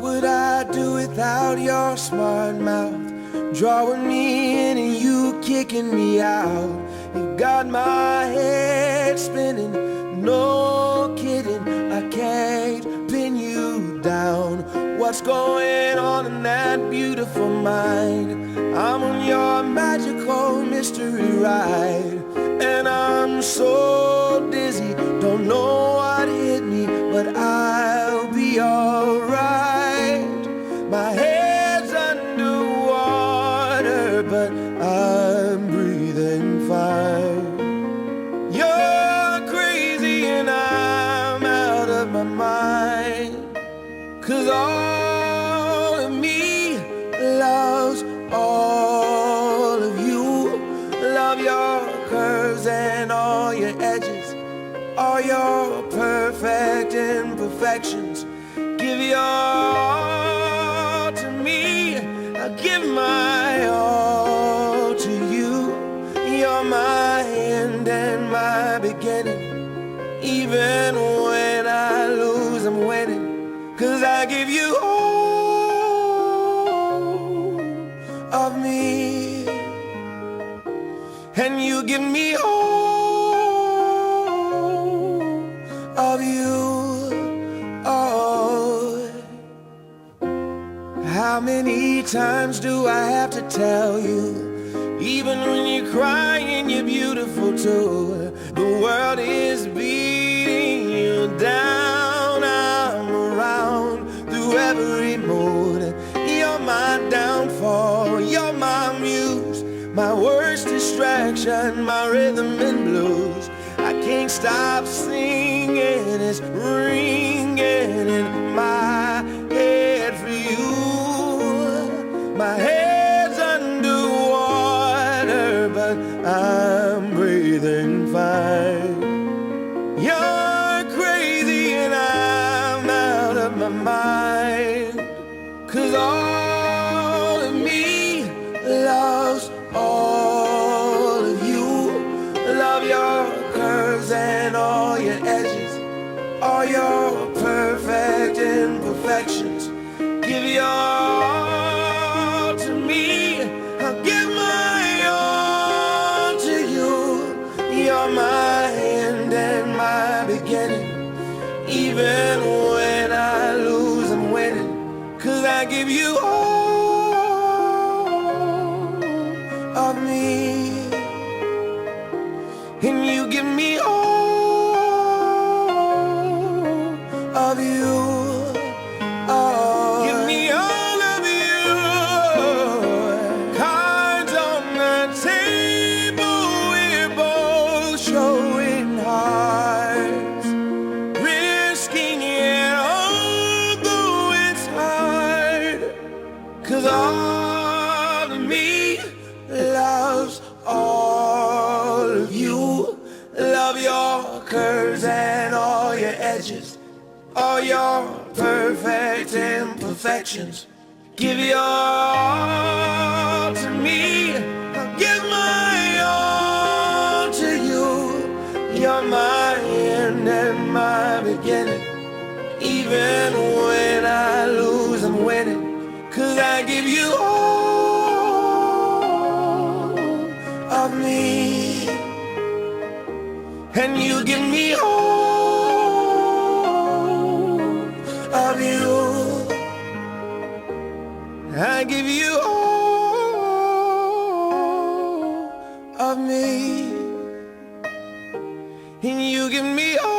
would I do without your smart mouth? Drawing me in and you kicking me out. You got my head spinning, no kidding. I can't pin you down. What's going on in that beautiful mind? I'm on your magical mystery ride, and I'm so dizzy, don't know what hit me, but I'll be alright. My head's underwater, but I'm breathing fine. You're crazy and I'm out of my mind, 'cause all of me loves all of you. Love your curves and all your edges, all your perfect imperfections. Give your all to me, I give my all to you. You're my end and my beginning. Even when I lose, I'm winning, 'cause I give you all of me, and you give me all of you. Oh, how many times do I have to tell you? Even when you're crying, you're beautiful too. The world is beating you down. I'm around through every mood. You're my downfall, you're my muse, my worst distraction, my rhythm and blues. I can't stop singing, it's ringing in my head for you. My head's underwater, but I'm breathing fine. You're crazy and I'm out of my mind, 'cause all of me loves all of you. Love your curves and all your edges, all your perfect imperfections. Give your all to me, I'll give my all to you. You're my end and my beginning. Even when I lose, I'm winning, 'cause I give you all of me, and you give me all of you. Oh, give me all of you. Cards on the table, we're both showing hearts, risking it although it's hard, 'cause all of me loves all of you. Love your curves and all your edges, all your perfect imperfections. Give your all to me, I'll give my all to you. You're my end and my beginning. Even when I lose, I'm winning, 'cause I give you all of me, and you give me all of you. I give you all of me, and you give me all